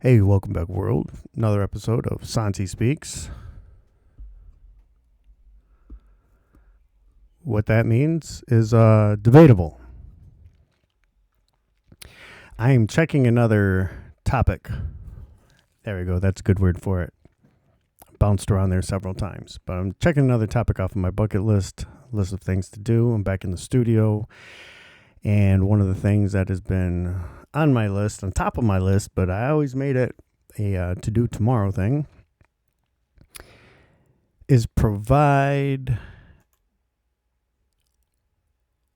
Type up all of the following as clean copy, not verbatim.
Hey, welcome back, world. Another episode of Santi Speaks. What that means is debatable. I am checking another topic. There we go. That's a good word for it. Bounced around there several times, but I'm checking another topic off of my bucket list of things to do. I'm back in the studio, and one of the things that has been on my list, on top of my list, but I always made it a to do tomorrow thing, is provide.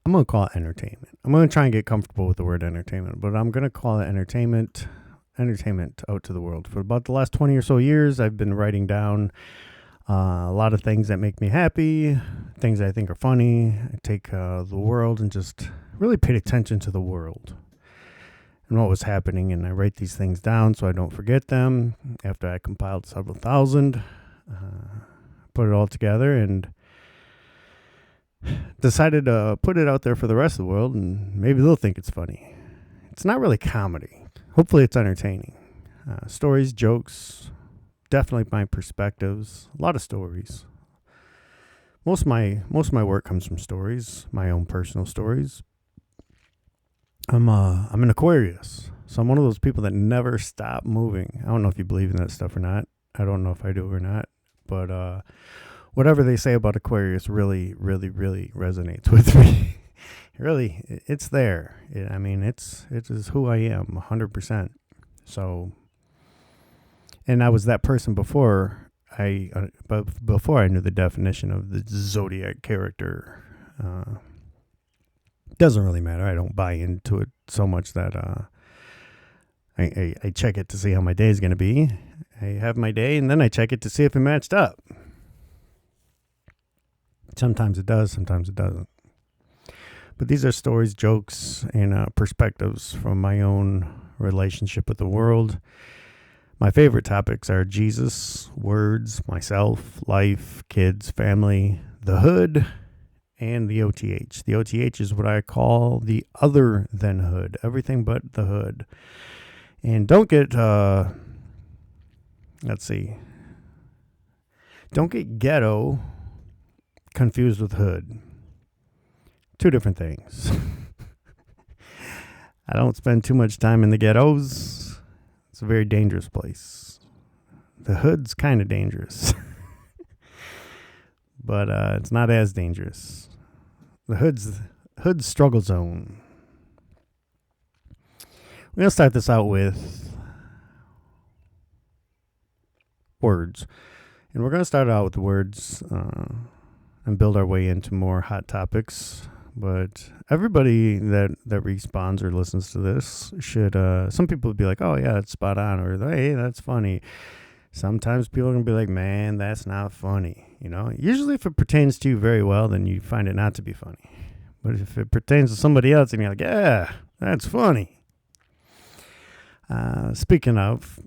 I'm going to call it entertainment. I'm going to try and get comfortable with the word entertainment, but I'm going to call it entertainment out to the world. For about the last 20 or so years, I've been writing down a lot of things that make me happy, things I think are funny. I take the world and just really paid attention to the world and what was happening, and I write these things down so I don't forget them. After I compiled several thousand, put it all together and decided to put it out there for the rest of the world, and maybe they'll think it's funny. It's not really comedy. Hopefully it's entertaining. Stories, jokes, definitely my perspectives, a lot of stories. Most of my work comes from stories, my own personal stories. I'm an Aquarius, so I'm one of those people that never stop moving. I don't know if you believe in that stuff or not. I don't know if I do or not, but whatever they say about Aquarius really, really, really resonates with me. Really, it's there. It is who I am, 100%. So, and I was that person before before I knew the definition of the zodiac character. Doesn't really matter. I don't buy into it so much that I check it to see how my day is going to be. I have my day, and then I check it to see if it matched up. Sometimes it does, sometimes it doesn't. But these are stories, jokes, and perspectives from my own relationship with the world. My favorite topics are Jesus, words, myself, life, kids, family, the hood, and the OTH. The OTH is what I call the other than hood, everything but the hood. And don't get, don't get ghetto confused with hood. Two different things. I don't spend too much time in the ghettos. It's a very dangerous place. The hood's kind of dangerous. But it's not as dangerous. The hood's struggle zone. We're going to start this out with words. And we're going to start out with words and build our way into more hot topics. But everybody that responds or listens to this should, some people would be like, oh, yeah, that's spot on, or hey, that's funny. Sometimes people are going to be like, man, that's not funny. You know, usually if it pertains to you very well, then you find it not to be funny. But if it pertains to somebody else, and you're like, yeah, that's funny. Speaking of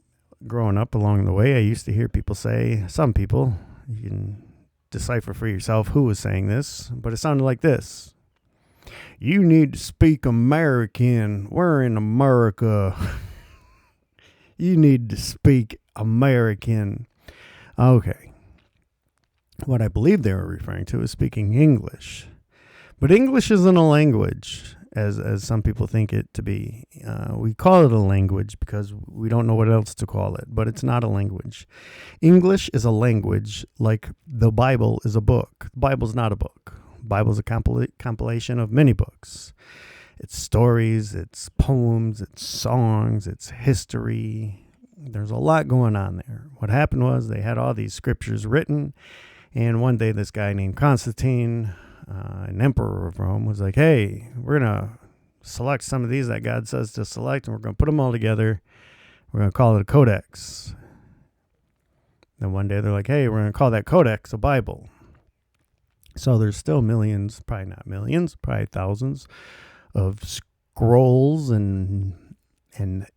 growing up along the way, I used to hear people say, some people, you can decipher for yourself who was saying this, but it sounded like this. You need to speak American. We're in America. You need to speak American. Okay. What I believe they were referring to is speaking English. But English isn't a language, as some people think it to be. We call it a language because we don't know what else to call it, but it's not a language. English is a language like the Bible is a book. The Bible's not a book. The Bible's a compilation of many books. It's stories, it's poems, it's songs, it's history. There's a lot going on there. What happened was they had all these scriptures written, and one day this guy named Constantine, an emperor of Rome, was like, hey, we're going to select some of these that God says to select, and we're going to put them all together. We're going to call it a codex. Then one day they're like, hey, we're going to call that codex a Bible. So there's still millions, probably not millions, probably thousands of scrolls and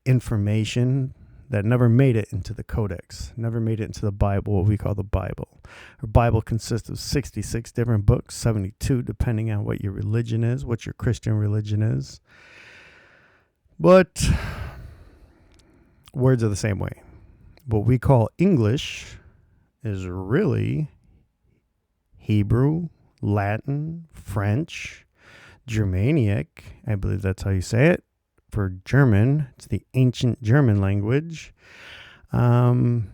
information that never made it into the codex, never made it into the Bible, what we call the Bible. Our Bible consists of 66 different books, 72 depending on what your religion is, what your Christian religion is. But words are the same way. What we call English is really Hebrew, Latin, French, Germanic. I believe that's how you say it. For German, it's the ancient German language. And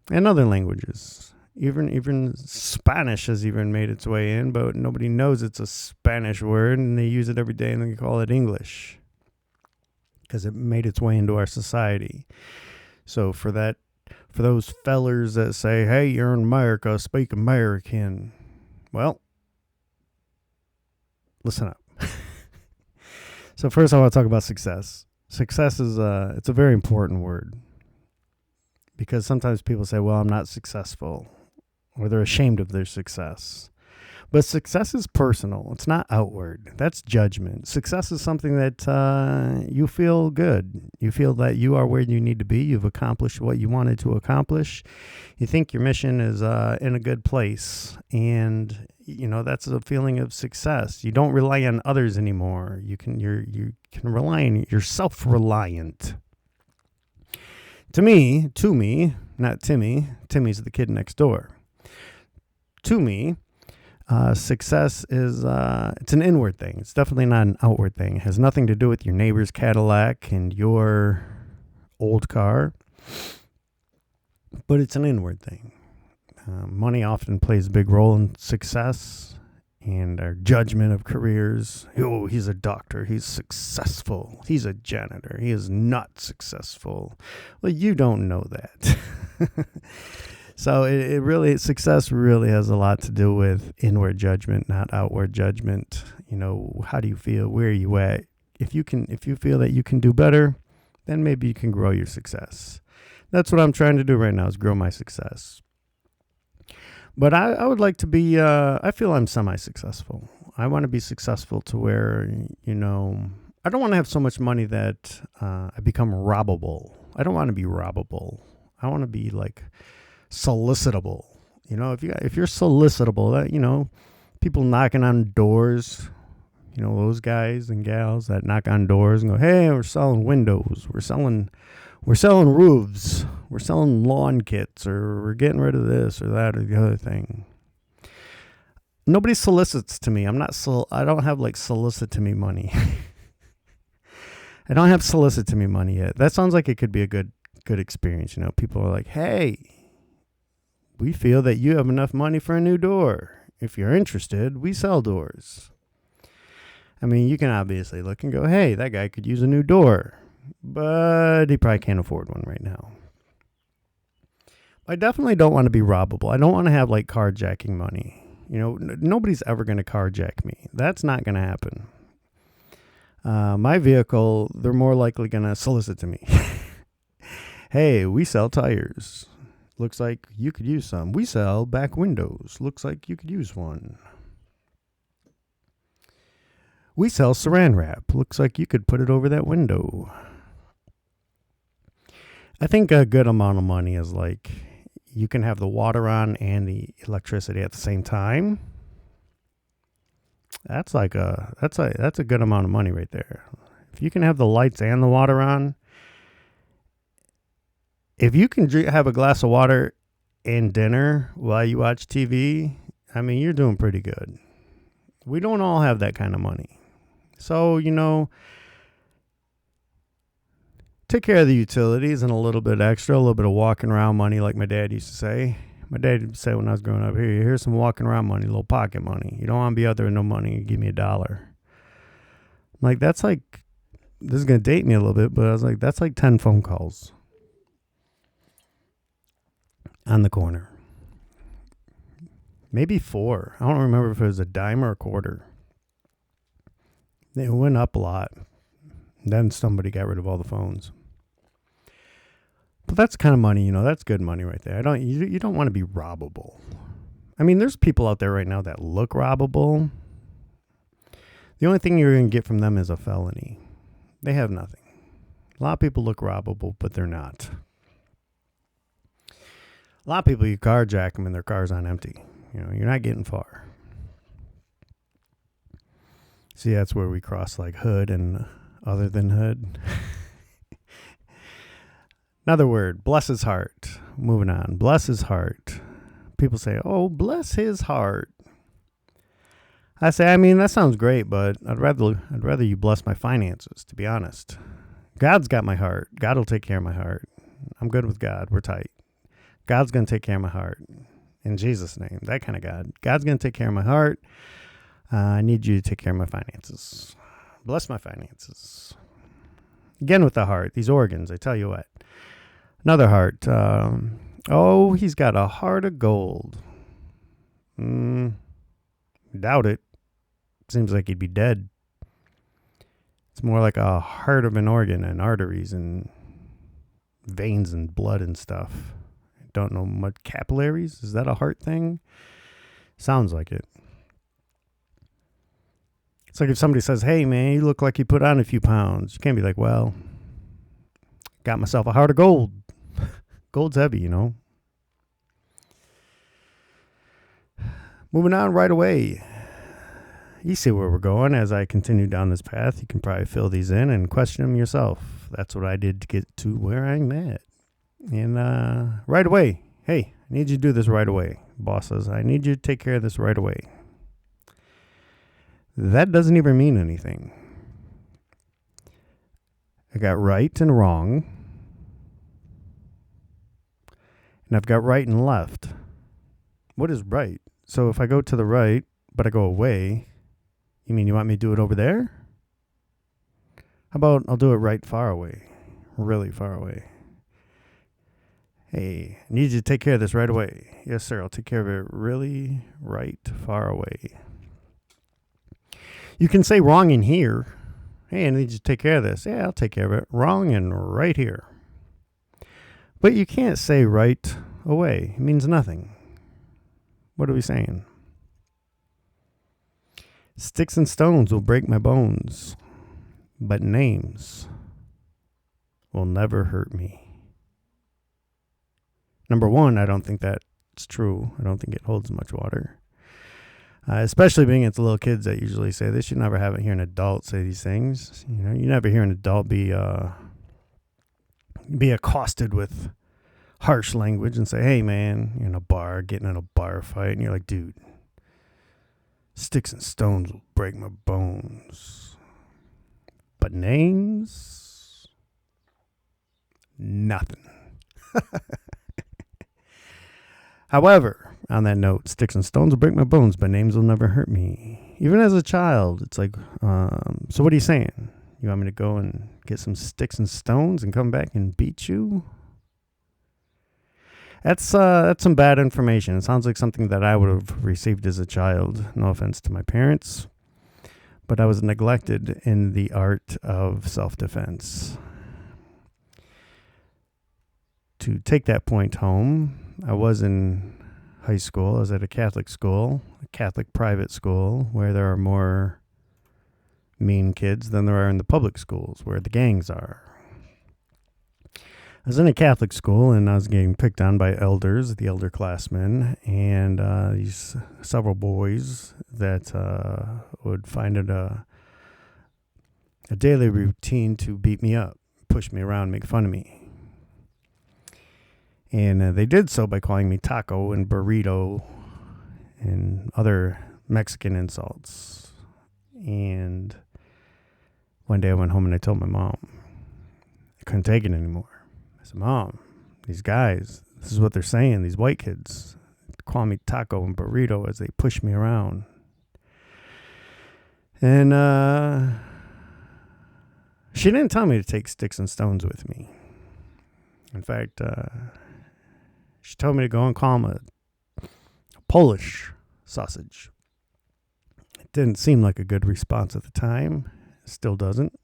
other languages. Even Spanish has even made its way in, but nobody knows it's a Spanish word, and they use it every day, and they call it English because it made its way into our society. So for those fellers that say, "Hey, you're in America, speak American," well, listen up. So first, I want to talk about success. Success is it's a very important word because sometimes people say, "Well, I'm not successful," or they're ashamed of their success. But success is personal. It's not outward. That's judgment. Success is something that you feel good. You feel that you are where you need to be. You've accomplished what you wanted to accomplish. You think your mission is in a good place. And, that's a feeling of success. You don't rely on others anymore. You can rely on, you're self-reliant. To me, not Timmy. Timmy's the kid next door. To me, success is, it's an inward thing. It's definitely not an outward thing. It has nothing to do with your neighbor's Cadillac and your old car, but it's an inward thing. Money often plays a big role in success and our judgment of careers. Oh, he's a doctor. He's successful. He's a janitor. He is not successful. Well, you don't know that. So it really, success really has a lot to do with inward judgment, not outward judgment. How do you feel? Where are you at? If you feel that you can do better, then maybe you can grow your success. That's what I'm trying to do right now, is grow my success. But I would like to be, I feel I'm semi-successful. I want to be successful to where, I don't want to have so much money that I become robbable. I don't want to be robbable. I want to be like solicitable. If you're solicitable, that people knocking on doors, those guys and gals that knock on doors and go, "Hey, we're selling windows, we're selling roofs, we're selling lawn kits, or we're getting rid of this or that or the other thing." Nobody solicits to me. I don't have like solicit to me money. I don't have solicit to me money yet. That sounds like it could be a good experience. People are like, "Hey, we feel that you have enough money for a new door. If you're interested, we sell doors." I mean, you can obviously look and go, "Hey, that guy could use a new door," but he probably can't afford one right now. I definitely don't want to be robbable. I don't want to have like carjacking money. Nobody's ever going to carjack me. That's not going to happen. My vehicle, they're more likely going to solicit to me. "Hey, we sell tires. Looks like you could use some. We sell back windows. Looks like you could use one. We sell saran wrap. Looks like you could put it over that window." I think a good amount of money is like you can have the water on and the electricity at the same time. That's a good amount of money right there. If you can have the lights and the water on, if you can have a glass of water and dinner while you watch TV, I mean, you're doing pretty good. We don't all have that kind of money. So, take care of the utilities and a little bit extra, a little bit of walking around money, like my dad used to say. My dad used to say when I was growing up, here's some walking around money, a little pocket money. You don't want to be out there with no money. Give me $1. I'm like, that's like, this is going to date me a little bit, but I was like, that's like 10 phone calls on the corner. Maybe 4. I don't remember if it was a dime or a quarter. It went up a lot. Then somebody got rid of all the phones. But that's kind of money, that's good money right there. You don't want to be robbable. I mean, there's people out there right now that look robbable. The only thing you're going to get from them is a felony. They have nothing. A lot of people look robbable, but they're not. A lot of people, you carjack them and their car's on empty. You're not getting far. See, that's where we cross like hood and other than hood. Another word, bless his heart. Moving on. Bless his heart. People say, oh, bless his heart. I say, I mean, that sounds great, but I'd rather you bless my finances, to be honest. God's got my heart. God will take care of my heart. I'm good with God. We're tight. God's going to take care of my heart. In Jesus' name. That kind of God. God's going to take care of my heart. I need you to take care of my finances. Bless my finances. Again with the heart. These organs, I tell you what. Another heart. Oh, he's got a heart of gold. Doubt it. Seems like he'd be dead. It's more like a heart of an organ and arteries and veins and blood and stuff. I don't know much. Capillaries? Is that a heart thing? Sounds like it. It's like if somebody says, hey, man, you look like you put on a few pounds. You can't be like, well, got myself a heart of gold. Gold's heavy, you know. Moving on right away. You see where we're going. As I continue down this path, you can probably fill these in and question them yourself. That's what I did to get to where I'm at. And right away, hey, I need you to do this right away. Boss says, I need you to take care of this right away. That doesn't even mean anything. I got right and wrong. And I've got right and left. What is right? So if I go to the right, but I go away, you mean you want me to do it over there? How about I'll do it right far away, really far away. Hey, I need you to take care of this right away. Yes, sir, I'll take care of it really right far away. You can say wrong in here. Hey, I need you to take care of this. Yeah, I'll take care of it. Wrong and right here. But you can't say right away. It means nothing. What are we saying? Sticks and stones will break my bones, but names will never hurt me. Number one, I don't think that's true. I don't think it holds much water. Especially being it's little kids that usually say this. You never have it hear an adult say these things. You know, you never hear an adult be accosted with harsh language and say, hey, man, you're in a bar, getting in a bar fight. And you're like, dude, sticks and stones will break my bones. But names? Nothing. However, on that note, sticks and stones will break my bones, but names will never hurt me. Even as a child, it's like, so what are you saying? You want me to go and get some sticks and stones and come back and beat you? That's some bad information. It sounds like something that I would have received as a child. No offense to my parents, but I was neglected in the art of self-defense. To take that point home, I was in high school. I was at a Catholic school, a Catholic private school, where there are more mean kids than there are in the public schools, where the gangs are. I was in a Catholic school, and I was getting picked on by elders, the elder classmen, and these several boys that would find it a daily routine to beat me up, push me around, make fun of me. And they did so by calling me taco and burrito and other Mexican insults. And one day I went home and I told my mom I couldn't take it anymore. I said, Mom, these guys, this is what they're saying, these white kids, call me taco and burrito as they push me around. And she didn't tell me to take sticks and stones with me. In fact, she told me to go and call him a Polish sausage. It didn't seem like a good response at the time. It still doesn't.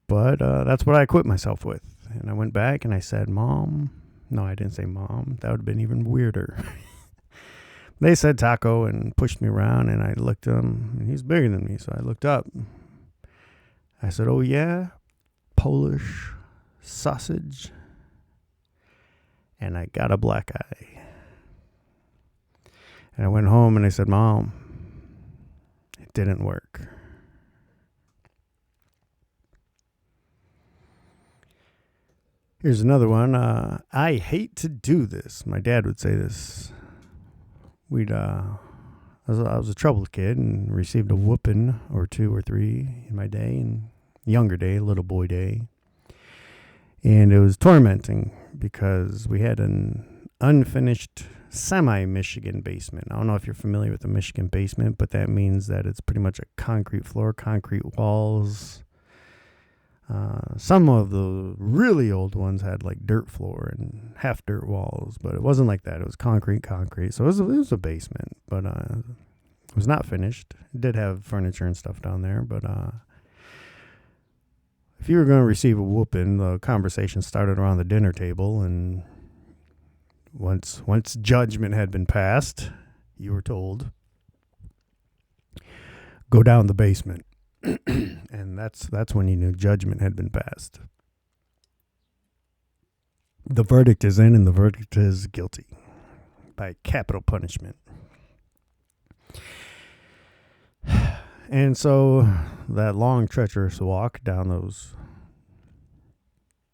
But that's what I equipped myself with. And I went back and I said, Mom. No, I didn't say Mom. That would have been even weirder. They said taco and pushed me around, and I looked at him, and he's bigger than me, so I looked up. I said, oh, yeah? Polish sausage? And I got a black eye. And I went home and I said, Mom, it didn't work. Here's another one. I hate to do this. My dad would say this. I was a troubled kid and received a whooping or two or three in my day, and younger day, little boy day. And it was tormenting because we had an unfinished semi-Michigan basement. I don't know if you're familiar with the Michigan basement, but that means that it's pretty much a concrete floor, concrete walls. Some of the really old ones had like dirt floor and half dirt walls, but it wasn't like that. It was concrete. So it was a basement, but it was not finished. It did have furniture and stuff down there, but if you were going to receive a whooping, the conversation started around the dinner table, and once judgment had been passed, you were told, go down the basement. And that's when you knew judgment had been passed. The verdict is in, and the verdict is guilty by capital punishment. And so that long, treacherous walk down those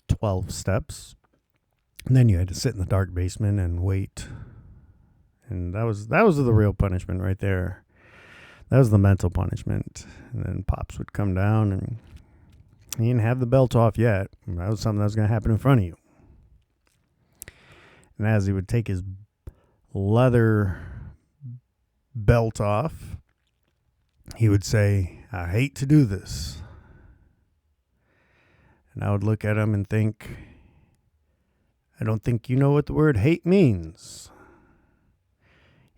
12 steps, and then you had to sit in the dark basement and wait. And that was the real punishment right there. That was the mental punishment. And then Pops would come down, and he didn't have the belt off yet. That was something that was going to happen in front of you. And as he would take his leather belt off, he would say, I hate to do this. And I would look at him and think, I don't think you know what the word hate means.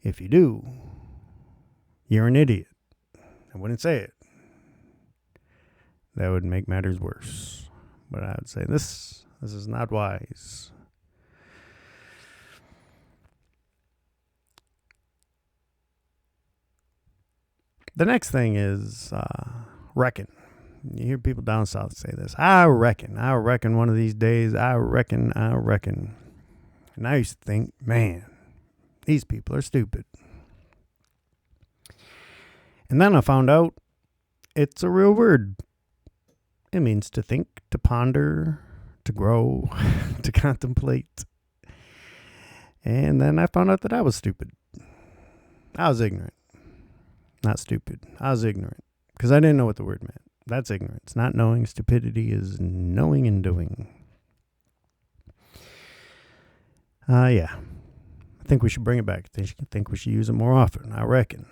If you do, you're an idiot. I wouldn't say it. That would make matters worse. But I would say this is not wise. The next thing is reckon. You hear people down south say this. I reckon one of these days, I reckon. And I used to think, man, these people are stupid. And then I found out it's a real word. It means to think, to ponder, to grow, to contemplate. And then I found out that I was stupid. I was ignorant. Not stupid. I was ignorant because I didn't know what the word meant. That's ignorance. Not knowing. Stupidity is knowing and doing. Yeah. I think we should bring it back. I think we should use it more often. I reckon.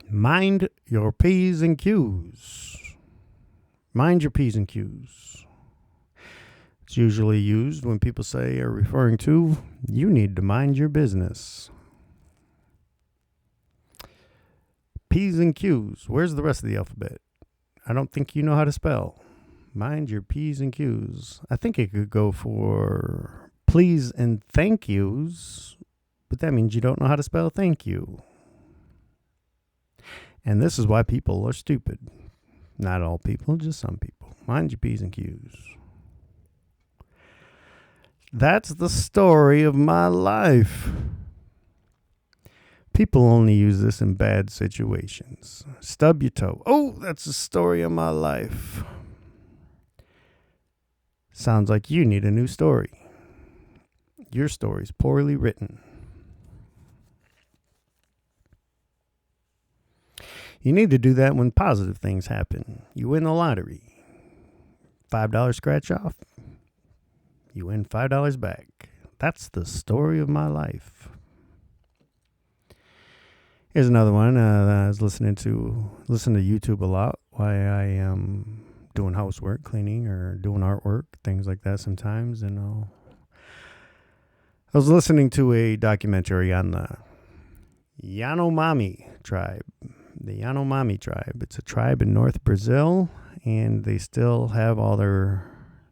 Mind your P's and Q's. Mind your P's and Q's. It's usually used when people say or referring to, you need to mind your business. P's and Q's. Where's the rest of the alphabet? I don't think you know how to spell. Mind your P's and Q's. I think it could go for please and thank yous, but that means you don't know how to spell thank you. And this is why people are stupid. Not all people, just some people. Mind your P's and Q's. That's the story of my life. People only use this in bad situations. Stub your toe. Oh, that's the story of my life. Sounds like you need a new story. Your story's poorly written. You need to do that when positive things happen. You win the lottery. $5 scratch off. You win $5 back. That's the story of my life. Here's another one that I was listening to YouTube a lot while I am doing housework, cleaning, or doing artwork, things like that sometimes. And I was listening to a documentary on the Yanomami tribe. The Yanomami tribe. It's a tribe in North Brazil, and they still have all their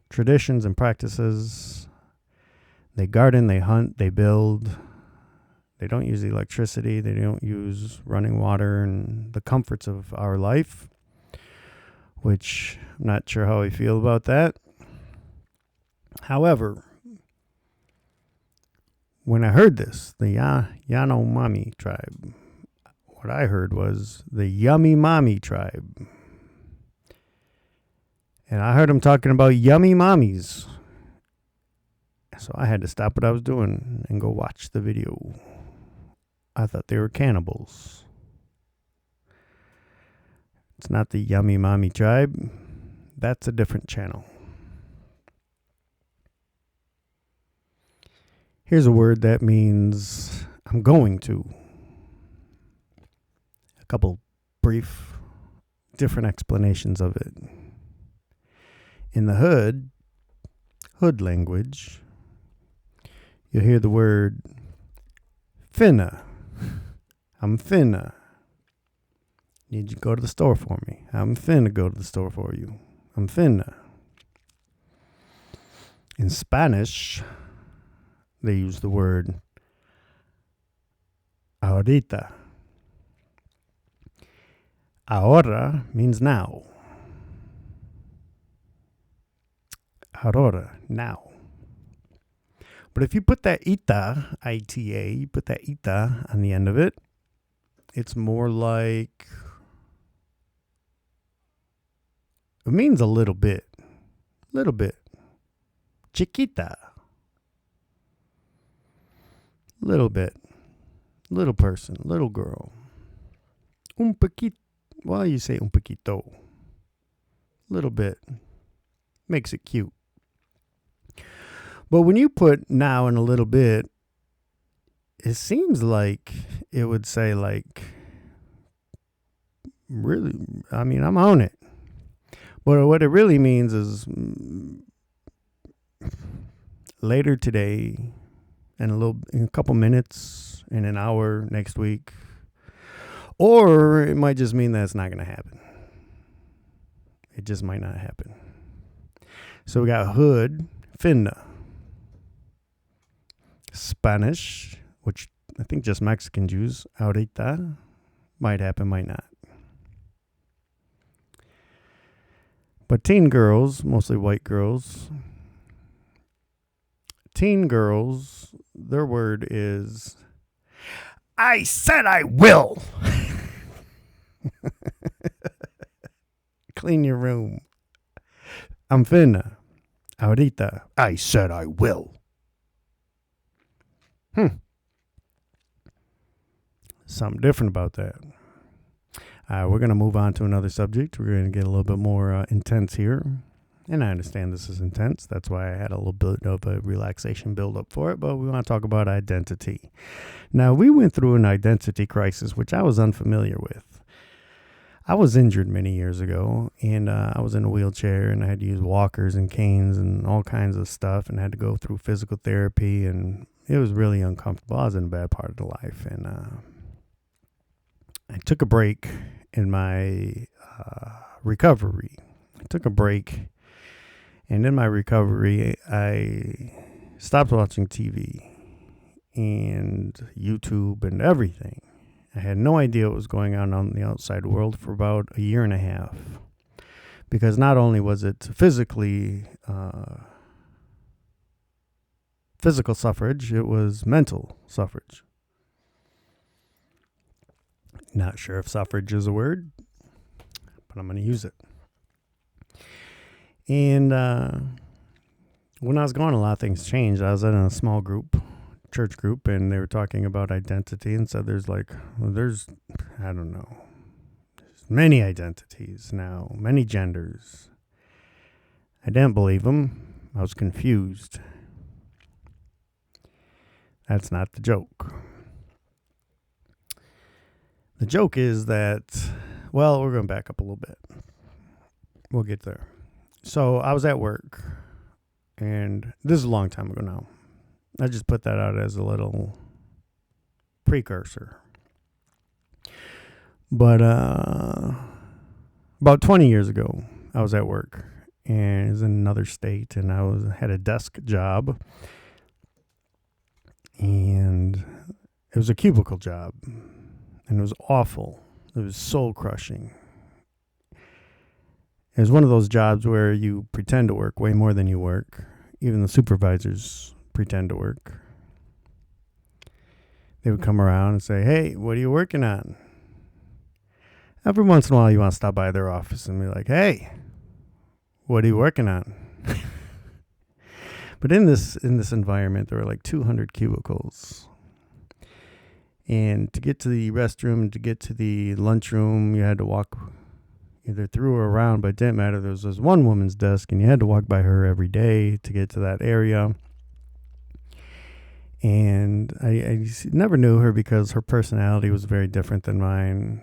traditions and practices. They garden, they hunt, they build. They don't use electricity. They don't use running water and the comforts of our life, which I'm not sure how I feel about that. However, when I heard this, the Yanomami tribe, what I heard was the Yummy Mommy tribe. And I heard him talking about yummy mommies. So I had to stop what I was doing and go watch the video. I thought they were cannibals. It's not the Yummy Mommy Tribe. That's a different channel. Here's a word that means I'm going to. A couple brief, different explanations of it. In the hood language, you'll hear the word finna. I'm finna. Need you to go to the store for me. I'm finna go to the store for you. I'm finna. In Spanish, they use the word ahorita. Ahora means now. Ahora, now. But if you put that ita, I-T-A, you put that ita on the end of it, it's more like, it means a little bit. Little bit. Chiquita. Little bit. Little person. Little girl. Un poquito. Well, you say un poquito. Little bit. Makes it cute. But when you put now and a little bit, it seems like it would say like, really, I mean, I'm on it. But what it really means is later today, in a couple minutes, in an hour next week, or it might just mean that it's not going to happen. It just might not happen. So we got hood, finna. Spanish, which I think just Mexicans use, ahorita. Might happen, might not. But teen girls, mostly white girls, their word is, I said I will. Clean your room. I'm finna. Ahorita. I said I will. Something different about that. We're going to move on to another subject. We're going to get a little bit more intense here. And I understand this is intense. That's why I had a little bit of a relaxation build up for it. But we want to talk about identity. Now, we went through an identity crisis, which I was unfamiliar with. I was injured many years ago, and I was in a wheelchair, and I had to use walkers and canes and all kinds of stuff, and had to go through physical therapy, and it was really uncomfortable. I was in a bad part of the life, and I took a break in my recovery. I took a break, and in my recovery, I stopped watching TV and YouTube and everything. I had no idea what was going on the outside world for about a year and a half. Because not only was it physically physical suffrage, it was mental suffrage. Not sure if suffrage is a word, but I'm going to use it. And when I was gone, a lot of things changed. I was in a small group, church group, and they were talking about identity and said there's many identities now, many genders. I didn't believe them. I was confused. That's not the joke. The joke is that, well, we're going to back up a little bit. We'll get there. So I was at work, and this is a long time ago now. I just put that out as a little precursor. But about 20 years ago, I was at work, and it was in another state, and I had a desk job, and it was a cubicle job. And it was awful. It was soul crushing. It was one of those jobs where you pretend to work way more than you work. Even the supervisors pretend to work. They would come around and say, hey, what are you working on? Every once in a while you want to stop by their office and be like, hey, What are you working on? But in this environment, there were like 200 cubicles. And to get to the restroom and to get to the lunchroom, you had to walk either through or around, but it didn't matter. There was this one woman's desk, and you had to walk by her every day to get to that area. And I never knew her because her personality was very different than mine.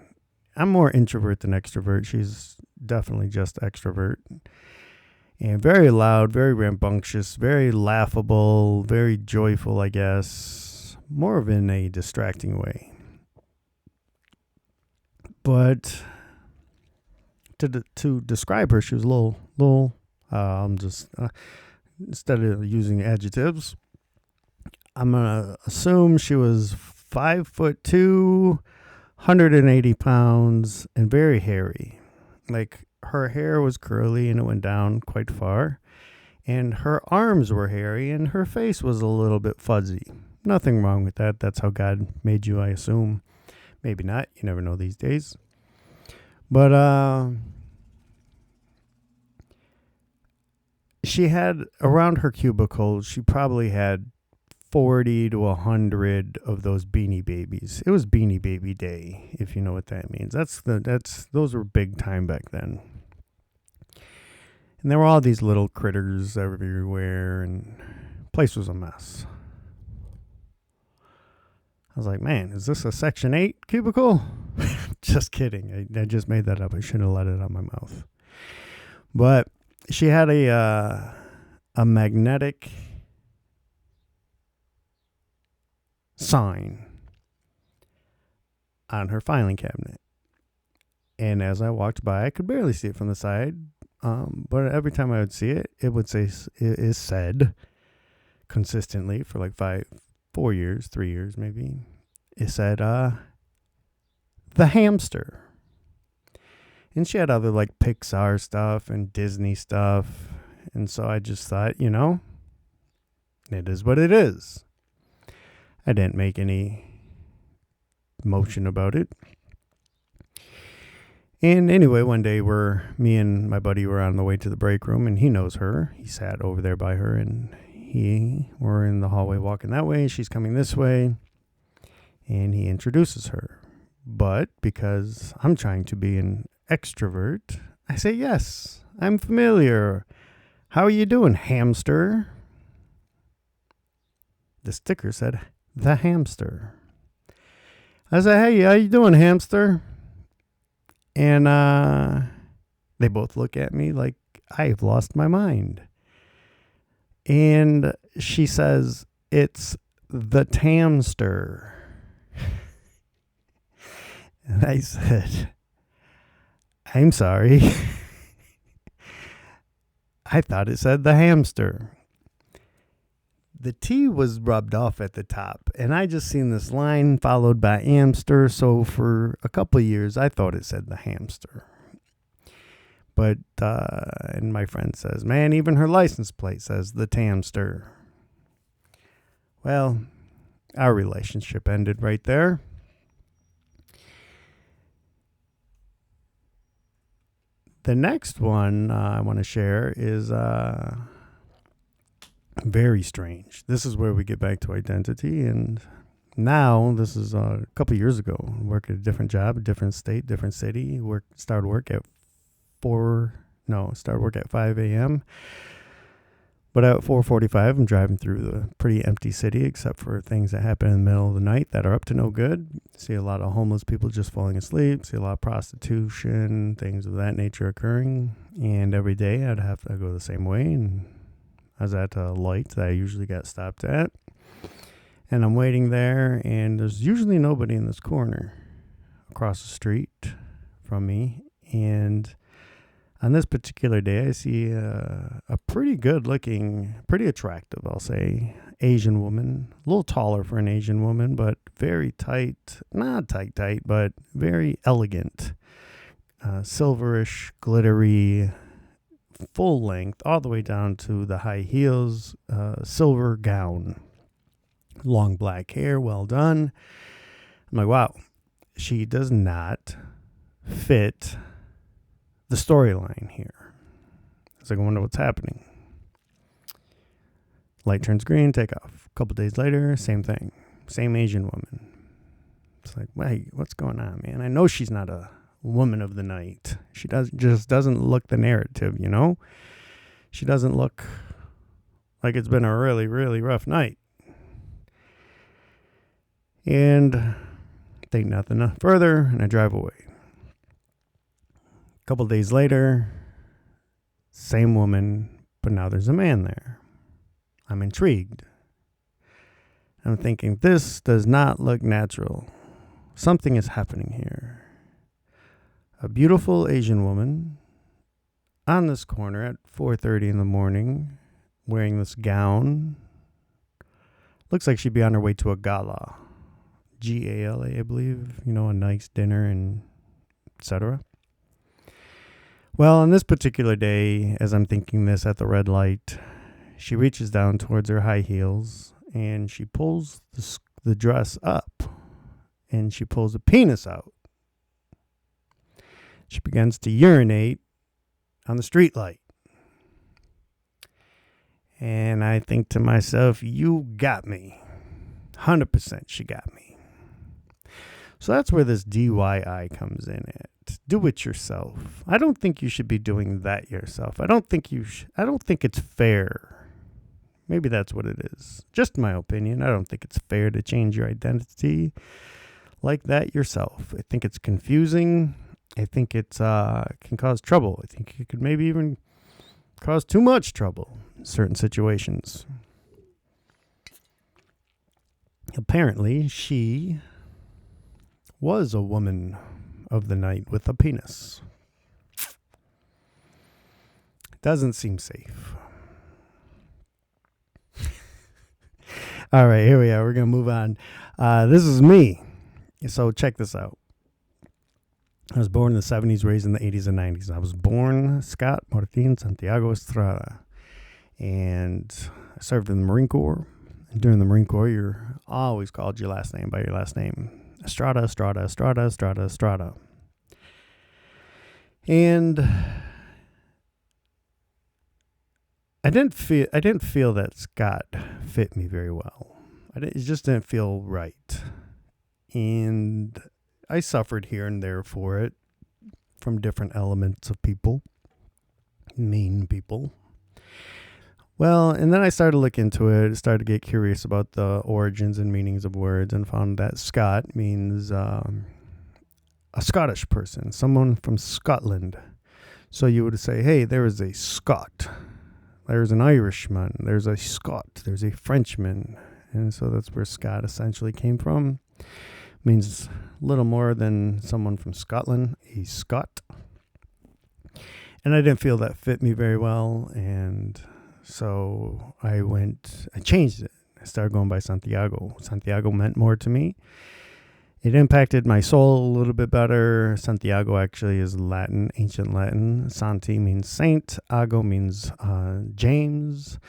I'm more introvert than extrovert. She's definitely just extrovert. And very loud, very rambunctious, very laughable, very joyful, I guess. More of in a distracting way. But to describe her, she was a little instead of using adjectives, I'm going to assume she was 5'2", 180 pounds, and very hairy. Like, her hair was curly and it went down quite far. And her arms were hairy and her face was a little bit fuzzy. Nothing wrong with that. That's how God made you, I assume. Maybe not. You never know these days. But she had, around her cubicle, she probably had 40 to 100 of those Beanie Babies. It was Beanie Baby Day, if you know what that means. Those were big time back then. And there were all these little critters everywhere, and the place was a mess. I was like, man, is this a Section 8 cubicle? Just kidding. I just made that up. I shouldn't have let it out of my mouth. But she had a magnetic sign on her filing cabinet. And as I walked by, I could barely see it from the side. But every time I would see it, it would say, it is said consistently for like 3 years maybe. It said, the hamster. And she had other like Pixar stuff and Disney stuff. And so I just thought, it is what it is. I didn't make any motion about it. And anyway, one day me and my buddy were on the way to the break room, and he knows her. He sat over there by her, and we're in the hallway walking that way. She's coming this way, and he introduces her. But because I'm trying to be an extrovert, I say, yes, I'm familiar. How are you doing, hamster? The sticker said, the hamster. I said, hey, how you doing, hamster? And they both look at me like I've lost my mind. And she says, it's the tamster. And I said, I'm sorry. I thought it said the hamster. The T was rubbed off at the top, and I just seen this line followed by Amster, so for a couple of years, I thought it said the hamster. But, and my friend says, man, even her license plate says the tamster. Well, our relationship ended right there. The next one I want to share is very strange. This is where we get back to identity. And now, this is a couple years ago. I work at a different job, a different state, different city. Started work at 5 a.m. But at 4:45, I'm driving through the pretty empty city, except for things that happen in the middle of the night that are up to no good. See a lot of homeless people just falling asleep. See a lot of prostitution, things of that nature occurring. And every day, I'd have to go the same way. And I was at a light that I usually get stopped at. And I'm waiting there, and there's usually nobody in this corner across the street from me. And on this particular day, I see a pretty good-looking, pretty attractive, I'll say, Asian woman. A little taller for an Asian woman, but very tight. Not tight, but very elegant. Silverish, glittery, full length, all the way down to the high heels, silver gown. Long black hair, well done. I'm like, wow, she does not fit the storyline here. It's like, I wonder what's happening. Light turns green, take off. A couple days later, same thing. Same Asian woman. It's like, wait, what's going on, man? I know she's not a woman of the night. She just doesn't look the narrative, you know? She doesn't look like it's been a really, really rough night. And think nothing further, and I drive away. A couple days later, same woman, but now there's a man there. I'm intrigued. I'm thinking, this does not look natural. Something is happening here. A beautiful Asian woman on this corner at 4:30 in the morning, wearing this gown. Looks like she'd be on her way to a gala. Gala, I believe. You know, a nice dinner and etc. Well, on this particular day, as I'm thinking this at the red light, she reaches down towards her high heels and she pulls the dress up and she pulls a penis out. She begins to urinate on the street light. And I think to myself, you got me. 100% she got me. So that's where this DIY comes in at. Do it yourself. I don't think you should be doing that yourself. I don't think it's fair. Maybe that's what it is. Just my opinion. I don't think it's fair to change your identity like that yourself. I think it's confusing. I think it can cause trouble. I think it could maybe even cause too much trouble in certain situations. Apparently, she was a woman of the night with a penis. Doesn't seem safe. All right, here we are. We're going to move on. This is me. So check this out. I was born in the 70s, raised in the 80s and 90s. I was born Scott Martin Santiago Estrada. And I served in the Marine Corps. And during the Marine Corps, you're always called your last name by your last name. Estrada, Estrada, Estrada, Estrada, Estrada. And I didn't feel that Scott fit me very well. It just didn't feel right. And I suffered here and there for it from different elements of people, mean people. Well, and then I started to look into it, started to get curious about the origins and meanings of words, and found that Scot means a Scottish person, someone from Scotland. So you would say, hey, there is a Scot. There's an Irishman. There's a Scot. There's a Frenchman. And so that's where Scot essentially came from. Means little more than someone from Scotland, a Scot. And I didn't feel that fit me very well. And so I changed it. I started going by Santiago. Santiago meant more to me. It impacted my soul a little bit better. Santiago actually is Latin, ancient Latin. Santi means saint. Ago means James.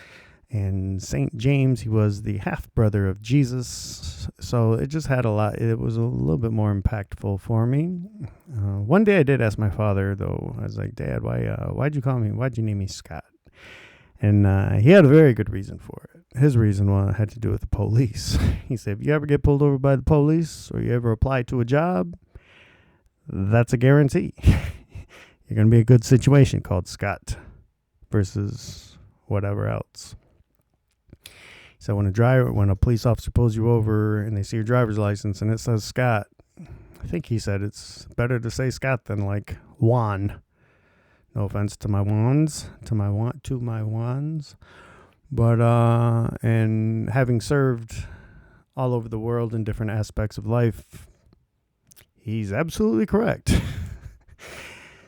And St. James, he was the half-brother of Jesus. So it just had a lot. It was a little bit more impactful for me. One day I did ask my father, though. I was like, Dad, why'd you name me Scott? And he had a very good reason for it. His reason had to do with the police. He said, if you ever get pulled over by the police or you ever apply to a job, that's a guarantee. You're going to be a good situation called Scott versus whatever else. So when a police officer pulls you over and they see your driver's license and it says Scott, I think he said it's better to say Scott than like Juan. No offense to my wands, to my wands. But, and having served all over the world in different aspects of life, he's absolutely correct.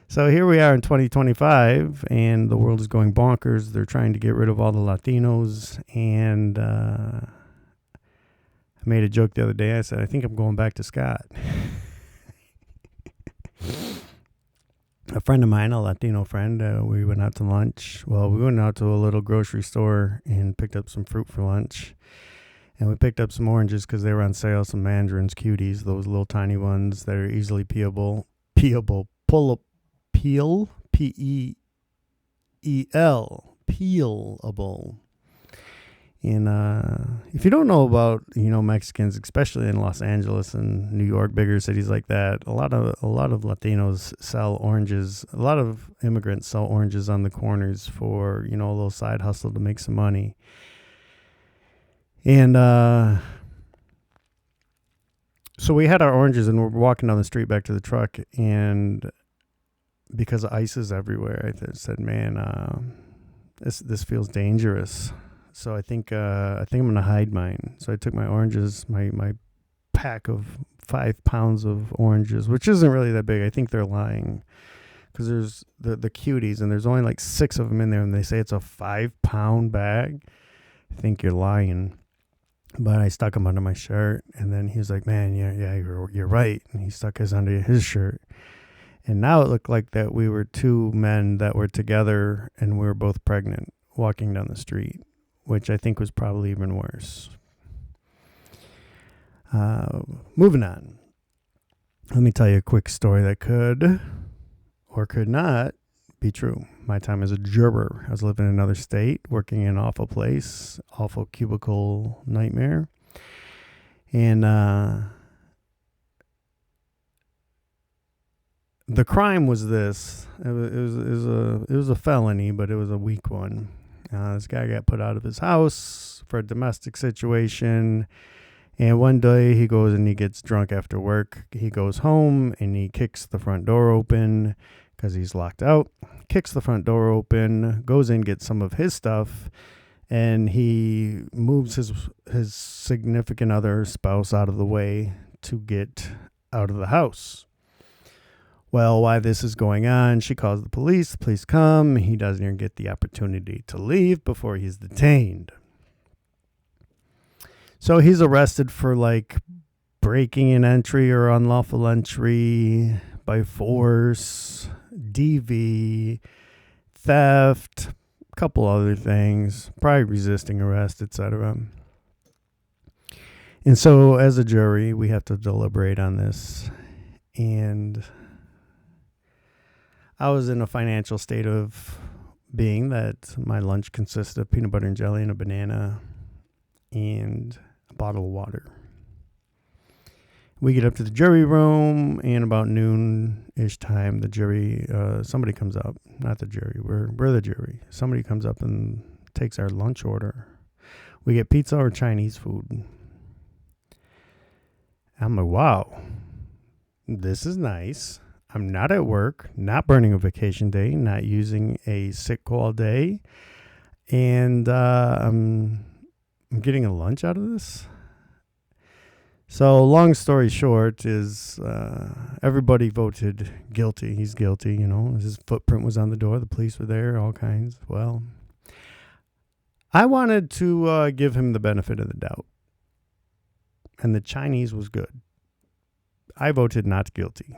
So here we are in 2025, and the world is going bonkers. They're trying to get rid of all the Latinos, and I made a joke the other day. I said, I think I'm going back to Scott. A friend of mine, a Latino friend, we went out to lunch. Well, we went out to a little grocery store and picked up some fruit for lunch. And we picked up some oranges because they were on sale, some mandarins, cuties, those little tiny ones that are easily peelable, P-E-E-L, P-E-E-L, peelable. And if you don't know about, Mexicans, especially in Los Angeles and New York, bigger cities like that, a lot of Latinos sell oranges. A lot of immigrants sell oranges on the corners for, a little side hustle to make some money. And so we had our oranges, and we're walking down the street back to the truck, and because ice is everywhere, I said, "Man, this feels dangerous." So I think I'm gonna hide mine. So I took my oranges, my pack of 5 pounds of oranges, which isn't really that big. I think they're lying, because there's the cuties, and there's only like 6 of them in there, and they say it's a 5-pound bag. I think you're lying. But I stuck them under my shirt, and then he was like, "Man, yeah, you're right." And he stuck his under his shirt, and now it looked like that we were 2 men that were together, and we were both pregnant, walking down the street, which I think was probably even worse. Moving on. Let me tell you a quick story that could or could not be true. My time as a juror. I was living in another state, working in an awful place, awful cubicle nightmare. And the crime was this. It was a felony, but it was a weak one. This guy got put out of his house for a domestic situation. And one day he goes and he gets drunk after work. He goes home and he kicks the front door open because he's locked out. Kicks the front door open, goes in, gets some of his stuff, and he moves his significant other, spouse, out of the way to get out of the house. Well, while this is going on, she calls the police. The police come. He doesn't even get the opportunity to leave before he's detained. So he's arrested for breaking an entry or unlawful entry by force, DV, theft, a couple other things, probably resisting arrest, etc. And so as a jury, we have to deliberate on this. And I was in a financial state of being that my lunch consisted of peanut butter and jelly and a banana and a bottle of water. We get up to the jury room, and about noon-ish time, the jury, somebody comes up. Not the jury, we're the jury. Somebody comes up and takes our lunch order. We get pizza or Chinese food. I'm like, wow, this is nice. I'm not at work, not burning a vacation day, not using a sick call day, and I'm getting a lunch out of this. So long story short is everybody voted guilty. He's guilty, His footprint was on the door. The police were there, all kinds. Well, I wanted to give him the benefit of the doubt, and the Chinese was good. I voted not guilty.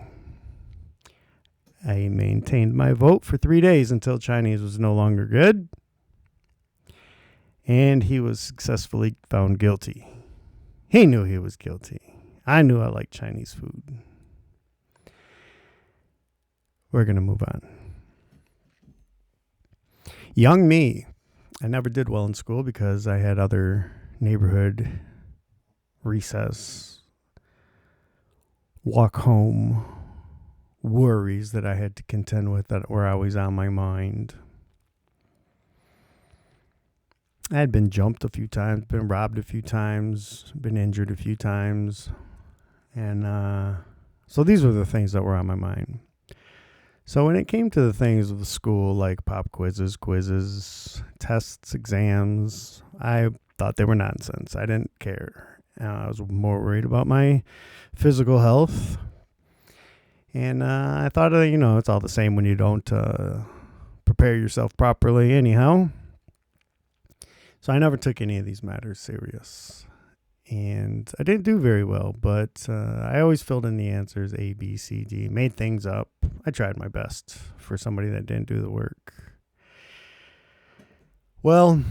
I maintained my vote for 3 days until Chinese was no longer good, and he was successfully found guilty. He knew he was guilty. I knew I liked Chinese food. We're going to move on. Young me. I never did well in school because I had other neighborhood recess, walk home worries that I had to contend with that were always on my mind. I had been jumped a few times, been robbed a few times, been injured a few times. And so these were the things that were on my mind. So when it came to the things of the school, like pop quizzes, tests, exams, I thought they were nonsense. I didn't care. I was more worried about my physical health. And I thought, it's all the same when you don't prepare yourself properly anyhow. So I never took any of these matters serious. And I didn't do very well, but I always filled in the answers A, B, C, D, made things up. I tried my best for somebody that didn't do the work. Well,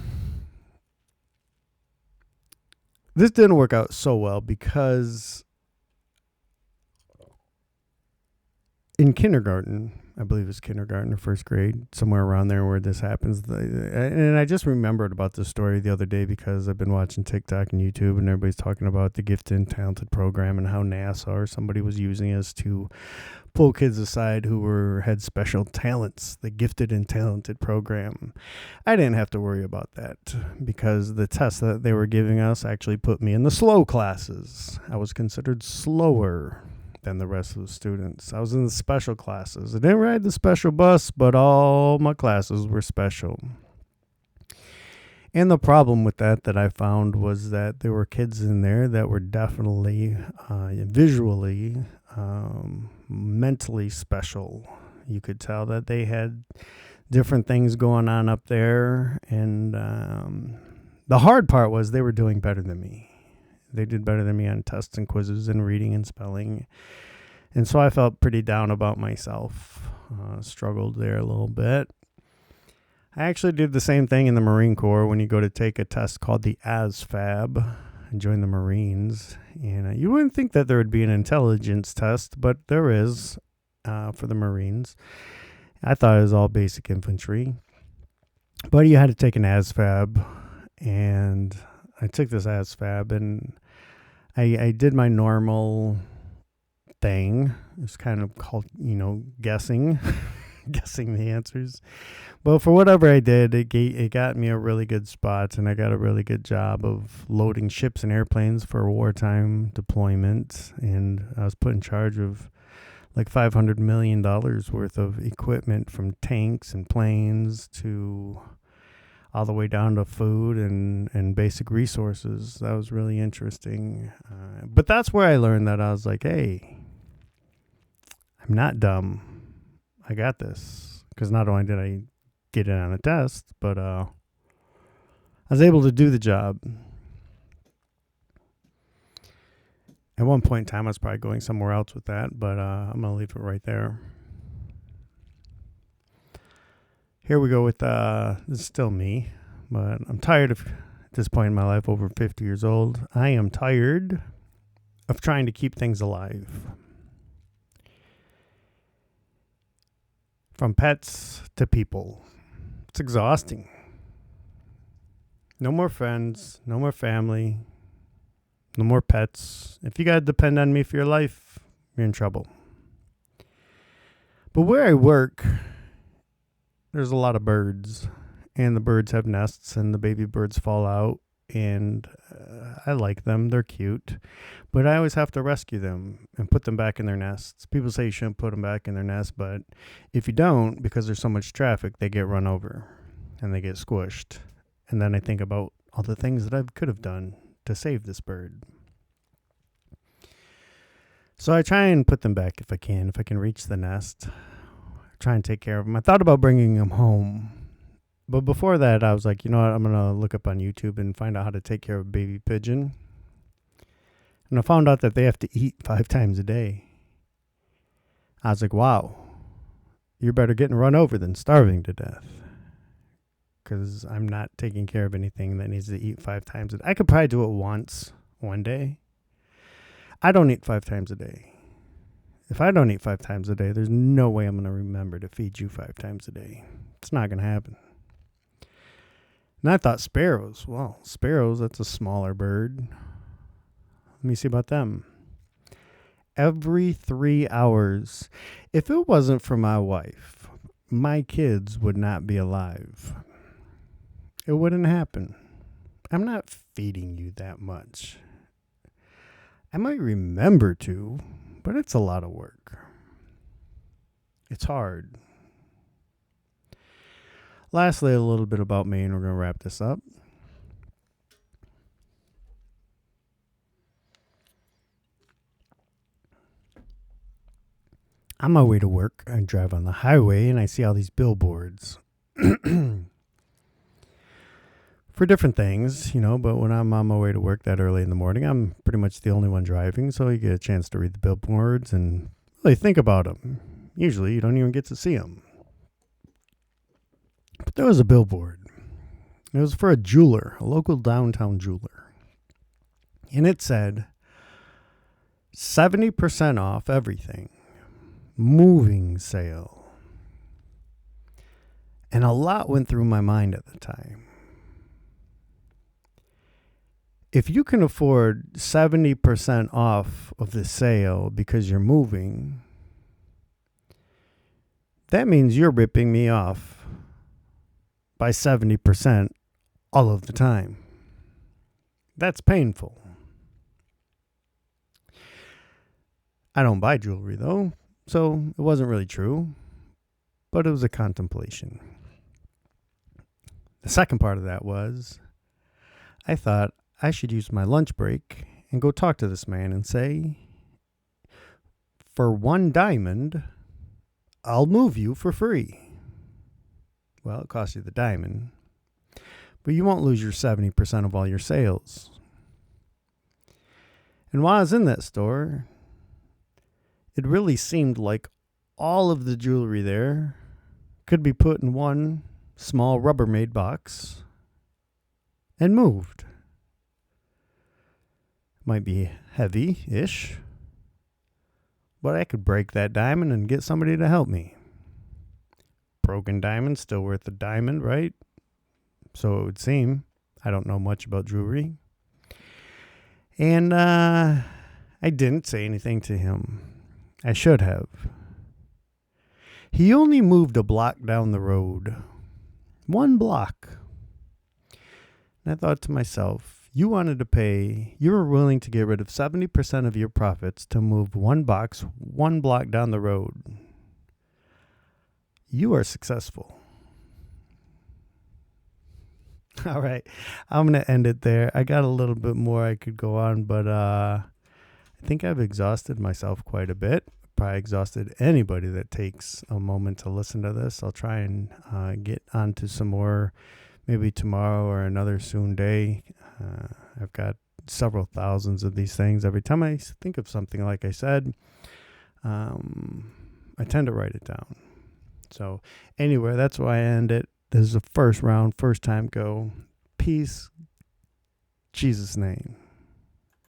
this didn't work out so well because in kindergarten, I believe it's kindergarten or first grade, somewhere around there where this happens. And I just remembered about this story the other day because I've been watching TikTok and YouTube, and everybody's talking about the Gifted and Talented program and how NASA or somebody was using us to pull kids aside who had special talents, the Gifted and Talented program. I didn't have to worry about that because the test that they were giving us actually put me in the slow classes. I was considered slower than the rest of the students. I was in the special classes. I didn't ride the special bus, but all my classes were special. And the problem with that I found was that there were kids in there that were definitely visually, mentally special. You could tell that they had different things going on up there. And the hard part was they were doing better than me. They did better than me on tests and quizzes and reading and spelling. And so I felt pretty down about myself. Struggled there a little bit. I actually did the same thing in the Marine Corps when you go to take a test called the ASVAB and join the Marines. And you wouldn't think that there would be an intelligence test, but there is for the Marines. I thought it was all basic infantry. But you had to take an ASVAB, and I took this ASVAB, and I did my normal thing. It's kind of called, guessing, guessing the answers. But for whatever I did, it got me a really good spot, and I got a really good job of loading ships and airplanes for wartime deployment. And I was put in charge of like $500 million worth of equipment, from tanks and planes to all the way down to food and basic resources. That was really interesting. But that's where I learned that I was like, hey, I'm not dumb. I got this. Because not only did I get it on a test, but I was able to do the job. At one point in time, I was probably going somewhere else with that, but I'm going to leave it right there. Here we go with, this is still me, but I'm tired of, at this point in my life, over 50 years old, I am tired of trying to keep things alive. From pets to people. It's exhausting. No more friends, no more family, no more pets. If you got to depend on me for your life, you're in trouble. But where I work, there's a lot of birds, and the birds have nests, and the baby birds fall out, and I like them. They're cute, but I always have to rescue them and put them back in their nests. People say you shouldn't put them back in their nest, but if you don't, because there's so much traffic, they get run over and they get squished. And then I think about all the things that I could have done to save this bird. So I try and put them back if I can reach the nest. Try and take care of them. I thought about bringing them home. But before that, I was like, you know what? I'm going to look up on YouTube and find out how to take care of a baby pigeon. And I found out that they have to eat 5 times a day. I was like, wow, you're better getting run over than starving to death. Because I'm not taking care of anything that needs to eat 5 times a day. I could probably do it once, one day. I don't eat 5 times a day. If I don't eat 5 times a day, there's no way I'm going to remember to feed you 5 times a day. It's not going to happen. And I thought sparrows. Well, sparrows, that's a smaller bird. Let me see about them. Every 3 hours. If it wasn't for my wife, my kids would not be alive. It wouldn't happen. I'm not feeding you that much. I might remember to, but it's a lot of work. It's hard. Lastly, a little bit about me, and we're going to wrap this up. On my way to work, I drive on the highway, and I see all these billboards. For different things, but when I'm on my way to work that early in the morning, I'm pretty much the only one driving, so you get a chance to read the billboards and really think about them. Usually, you don't even get to see them. But there was a billboard. It was for a jeweler, a local downtown jeweler. And it said, 70% off everything, moving sale. And a lot went through my mind at the time. If you can afford 70% off of the sale because you're moving, that means you're ripping me off by 70% all of the time. That's painful. I don't buy jewelry though, so it wasn't really true, but it was a contemplation. The second part of that was, I thought I should use my lunch break and go talk to this man and say, for $1, I'll move you for free. Well, it costs you the diamond, but you won't lose your 70% of all your sales. And while I was in that store, it really seemed like all of the jewelry there could be put in one small Rubbermaid box and moved. Might be heavy-ish, but I could break that diamond and get somebody to help me. Broken diamond, still worth a diamond, right? So it would seem. I don't know much about jewelry. And I didn't say anything to him. I should have. He only moved a block down the road. 1 block. And I thought to myself, you wanted to pay, you were willing to get rid of 70% of your profits to move 1 box 1 block down the road. You are successful. All right, I'm going to end it there. I got a little bit more I could go on, but I think I've exhausted myself quite a bit. Probably exhausted anybody that takes a moment to listen to this. I'll try and get onto some more maybe tomorrow or another soon day. I've got several thousands of these things. Every time I think of something, like I said, I tend to write it down. So anyway, that's why I end it. This is the first round, first time go. Peace. Jesus' name.